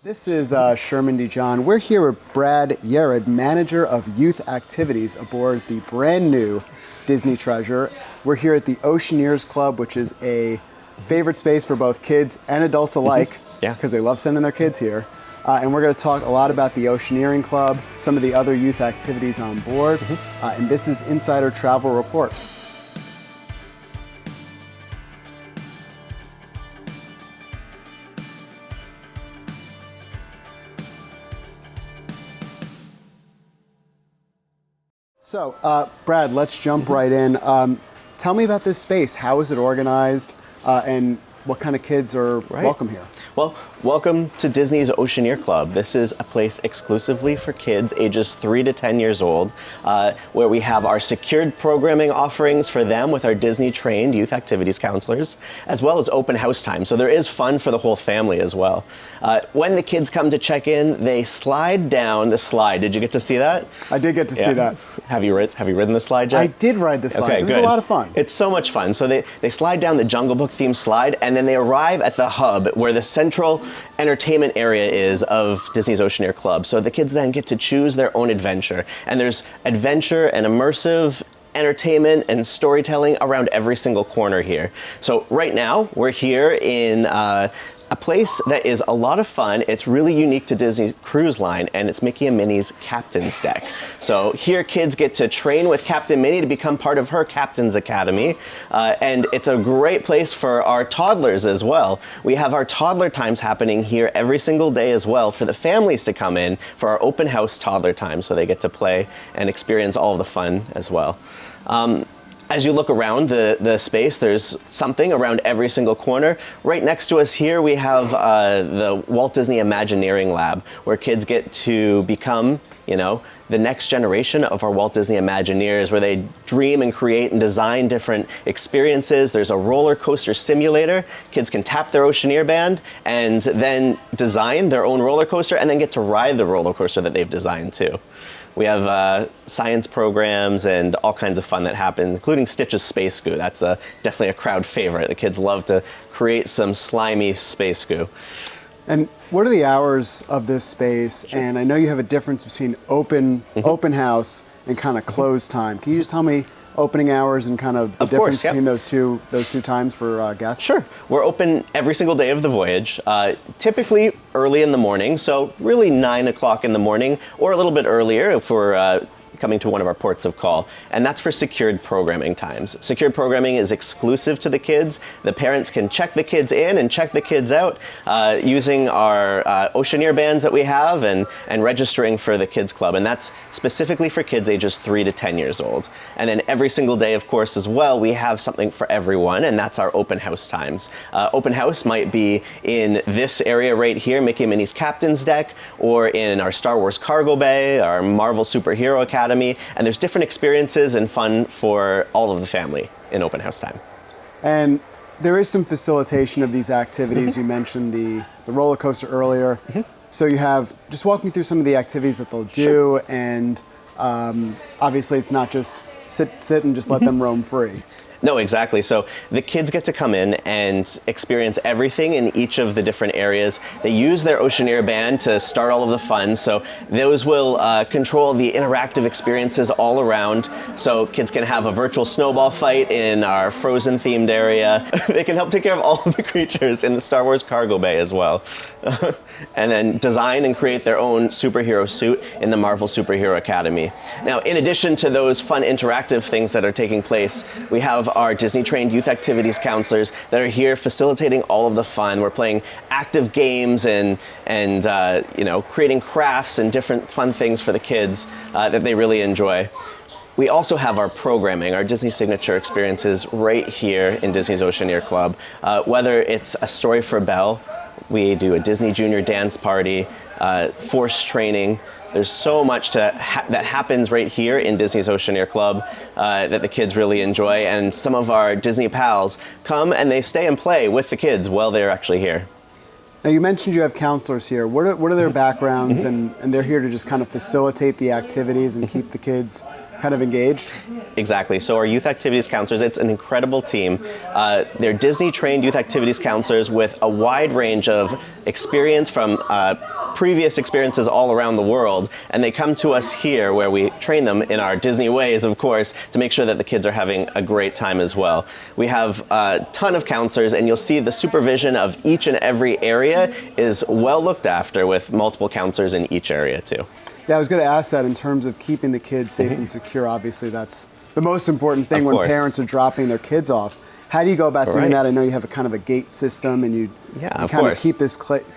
This is Sherman DeJohn. We're here with Brad Yared, Manager of Youth Activities aboard the brand new Disney Treasure. We're here at the Oceaneers Club, which is a favorite space for both kids and adults alike, because they love sending their kids here. And we're going to talk a lot about the Oceaneering Club, some of the other youth activities on board, and this is Insider Travel Report. So, Brad, let's jump right in. Tell me about this space. How is it organized, and what kind of kids are welcome here? Well, welcome to Disney's Oceaneer Club. This is a place exclusively for kids ages 3 to 10 years old, where we have our secured programming offerings for them with our Disney-trained youth activities counselors, as well as open house time. So there is fun for the whole family as well. When the kids come to check in, they slide down the slide. Did you get to see that? I did get to see that. Have you ridden the slide, Jack? I did ride the slide. Okay, it was good. a lot of fun. It's so much fun. So they slide down the Jungle Book themed slide, and then they arrive at the hub where the central entertainment area is of Disney's Oceaneer Club. So the kids then get to choose their own adventure. And there's adventure and immersive entertainment and storytelling around every single corner here. So right now we're here in a place that is a lot of fun. It's really unique to Disney Cruise Line, and it's Mickey and Minnie's Captain's Deck. So here kids get to train with Captain Minnie to become part of her Captain's Academy, and it's a great place for our toddlers as well. We have our toddler times happening here every single day as well for the families to come in for our open house toddler time, so they get to play and experience all of the fun as well. As you look around the space, there's something around every single corner. Right next to us here, we have the Walt Disney Imagineering Lab, where kids get to become, the next generation of our Walt Disney Imagineers, where they dream and create and design different experiences. There's a roller coaster simulator. Kids can tap their Oceaneer band and then design their own roller coaster and then get to ride the roller coaster that they've designed too. We have science programs and all kinds of fun that happen, including Stitch's Space Goo. That's definitely a crowd favorite. The kids love to create some slimy space goo. And what are the hours of this space? Sure. And I know you have a difference between open house and kind of closed time. Can you just tell me opening hours and kind of the difference between those two times for guests? Sure. We're open every single day of the voyage, typically early in the morning, so really 9 o'clock in the morning, or a little bit earlier if we're coming to one of our ports of call, and that's for secured programming times. Secured programming is exclusive to the kids. The parents can check the kids in and check the kids out using our Oceaneer bands that we have and registering for the Kids Club, and that's specifically for kids ages 3 to 10 years old. And then every single day, of course, as well, we have something for everyone, and that's our open house times. Open house might be in this area right here, Mickey and Minnie's Captain's Deck, or in our Star Wars Cargo Bay, our Marvel Superhero Academy, and there's different experiences and fun for all of the family in open house time. And there is some facilitation of these activities. You mentioned the roller coaster earlier. So you have, just walk me through some of the activities that they'll do, and obviously it's not just sit and just let them roam free. No, exactly. So the kids get to come in and experience everything in each of the different areas. They use their Oceaneer band to start all of the fun. So those will control the interactive experiences all around. So kids can have a virtual snowball fight in our Frozen themed area. They can help take care of all of the creatures in the Star Wars Cargo Bay as well. And then design and create their own superhero suit in the Marvel Superhero Academy. Now, in addition to those fun interactive things that are taking place, we have our Disney-trained youth activities counselors that are here facilitating all of the fun. We're playing active games and creating crafts and different fun things for the kids that they really enjoy. We also have our programming, our Disney Signature experiences right here in Disney's Oceaneer Club. Whether it's A Story for Belle, we do a Disney Junior dance party, force training. There's so much that happens right here in Disney's Oceaneer Club that the kids really enjoy, and some of our Disney pals come and they stay and play with the kids while they're actually here. Now you mentioned you have counselors here. What are their backgrounds, and they're here to just kind of facilitate the activities and keep the kids kind of engaged? Exactly. So our youth activities counselors, it's an incredible team. They're Disney-trained youth activities counselors with a wide range of experience from previous experiences all around the world, and they come to us here where we train them in our Disney ways, of course, to make sure that the kids are having a great time as well. We have a ton of counselors, and you'll see the supervision of each and every area is well looked after with multiple counselors in each area too. Yeah, I was going to ask that in terms of keeping the kids safe and secure. Obviously, that's the most important thing Of when course. parents are dropping their kids off. How do you go about doing Right. that? I know you have a kind of a gate system, and you Of kind course. of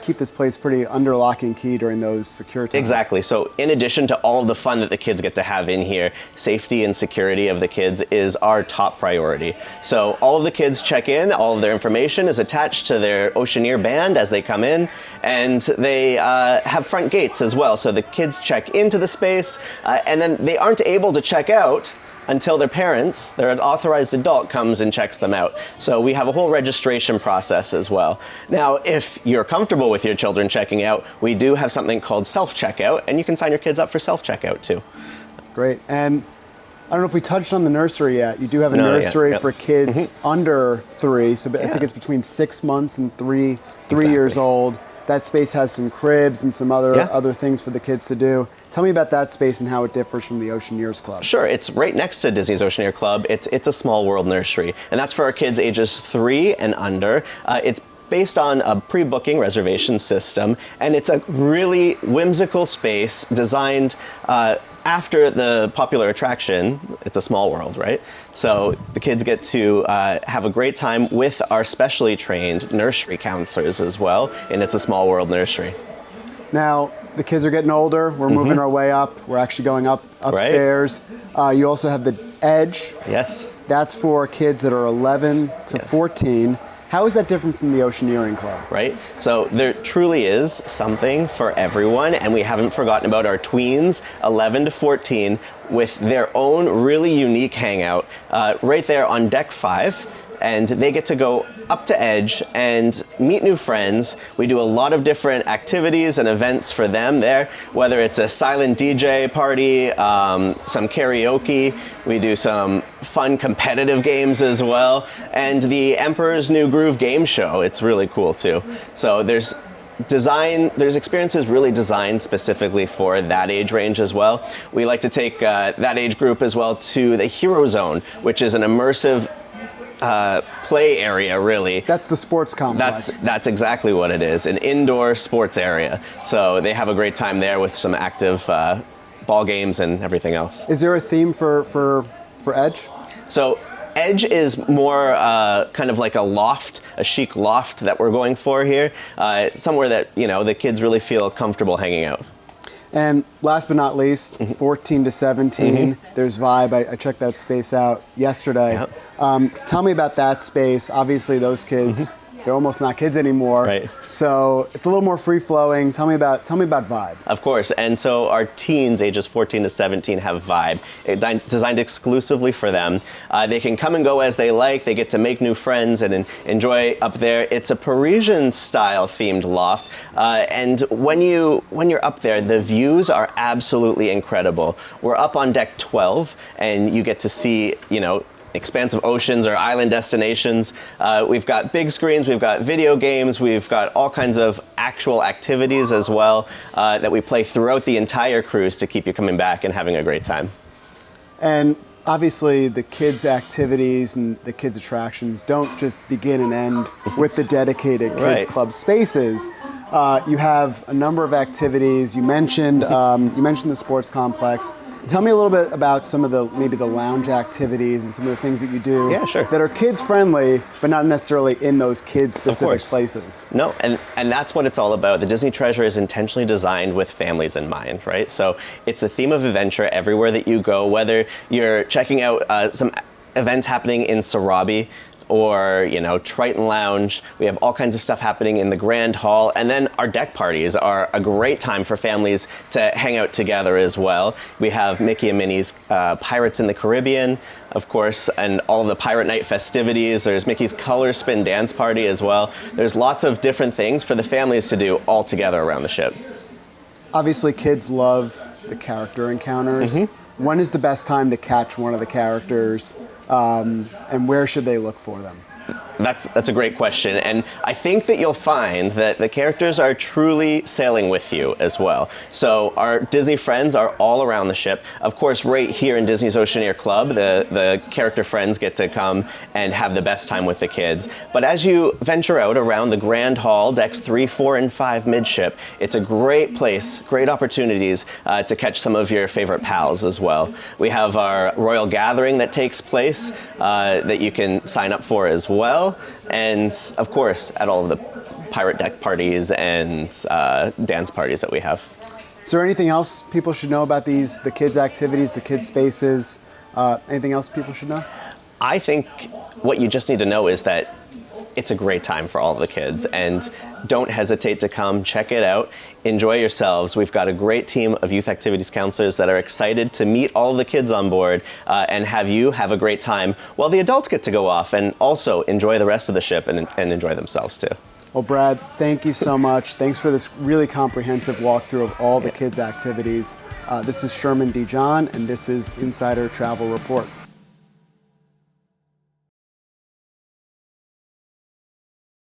keep this place pretty under lock and key during those secure times. Exactly. So in addition to all of the fun that the kids get to have in here, safety and security of the kids is our top priority. So all of the kids check in, all of their information is attached to their Oceaneer band as they come in, and they have front gates as well. So the kids check into the space, and then they aren't able to check out until their parents, their authorized adult, comes and checks them out. So we have a whole registration process as well. Now, if you're comfortable with your children checking out, we do have something called self-checkout, and you can sign your kids up for self-checkout too. Great. And I don't know if we touched on the nursery yet. You do have a No, not yet. nursery Yep. for kids under 3, so I think Yeah. it's between 6 months and 3 Exactly. years old. That space has some cribs and some other Yeah. other things for the kids to do. Tell me about that space and how it differs from the Oceaneers Club. Sure, it's right next to Disney's Oceaneer Club. It's a small world nursery, and that's for our kids ages 3 and under. It's based on a pre-booking reservation system, and it's a really whimsical space designed after the popular attraction. It's a small world, right? So the kids get to have a great time with our specially trained nursery counselors as well, and it's a small world nursery. Now, the kids are getting older. We're moving our way up. We're actually going upstairs. You also have the Edge. Yes. That's for kids that are 11 to Yes. 14. How is that different from the Oceaneering Club? Right? So there truly is something for everyone, and we haven't forgotten about our tweens, 11 to 14, with their own really unique hangout right there on deck 5. And they get to go up to Edge and meet new friends. We do a lot of different activities and events for them there, whether it's a silent DJ party, some karaoke, we do some fun competitive games as well, and the Emperor's New Groove game show. It's really cool too. So there's experiences really designed specifically for that age range as well. We like to take that age group as well to the Hero Zone, which is an immersive play area, really. That's the sports complex. That's exactly what it is, an indoor sports area. So they have a great time there with some active ball games and everything else. Is there a theme for Edge? So Edge is more kind of like a loft, a chic loft that we're going for here, somewhere that, you know, the kids really feel comfortable hanging out. And last but not least, 14 to 17, there's Vibe. I checked that space out yesterday. Yep. Tell me about that space. Obviously, those kids, they're almost not kids anymore. Right. So it's a little more free-flowing. Tell me about Vibe. Of course, and so our teens, ages 14 to 17, have Vibe, designed exclusively for them. They can come and go as they like. They get to make new friends and enjoy up there. It's a Parisian-style themed loft, and when you're up there, the views are absolutely incredible. We're up on deck 12, and you get to see, you know, expansive oceans or island destinations. We've got big screens, we've got video games, we've got all kinds of actual activities as well that we play throughout the entire cruise to keep you coming back and having a great time. And obviously, the kids' activities and the kids' attractions don't just begin and end with the dedicated kids Right. club spaces. You have a number of activities. You mentioned the sports complex. Tell me a little bit about some of the lounge activities and some of the things that you do Yeah, sure. that are kids friendly, but not necessarily in those kids specific course. places. No, and that's what it's all about. The Disney Treasure is intentionally designed with families in mind, right? So it's a theme of adventure everywhere that you go, whether you're checking out some events happening in Sarabi, or, you know, Triton Lounge. We have all kinds of stuff happening in the Grand Hall. And then our deck parties are a great time for families to hang out together as well. We have Mickey and Minnie's Pirates in the Caribbean, of course, and all of the Pirate Night festivities. There's Mickey's Color Spin Dance Party as well. There's lots of different things for the families to do all together around the ship. Obviously, kids love the character encounters. when is the best time to catch one of the characters, and where should they look for them? That's a great question, and I think that you'll find that the characters are truly sailing with you as well. So our Disney friends are all around the ship. Of course, right here in Disney's Oceaneer Club, the character friends get to come and have the best time with the kids. But as you venture out around the Grand Hall, decks 3, 4, and 5 midship, it's a great place, great opportunities to catch some of your favorite pals as well. We have our Royal Gathering that takes place that you can sign up for as well. And of course, at all of the pirate deck parties and dance parties that we have. Is there anything else people should know about the kids' activities, the kids' spaces? Anything else people should know? I think what you just need to know is that it's a great time for all of the kids, and don't hesitate to come check it out. Enjoy yourselves. We've got a great team of youth activities counselors that are excited to meet all of the kids on board and have you have a great time while the adults get to go off and also enjoy the rest of the ship and enjoy themselves too. Well, Brad, thank you so much. Thanks for this really comprehensive walkthrough of all the kids' activities. This is Sherman DeJohn, and this is Insider Travel Report.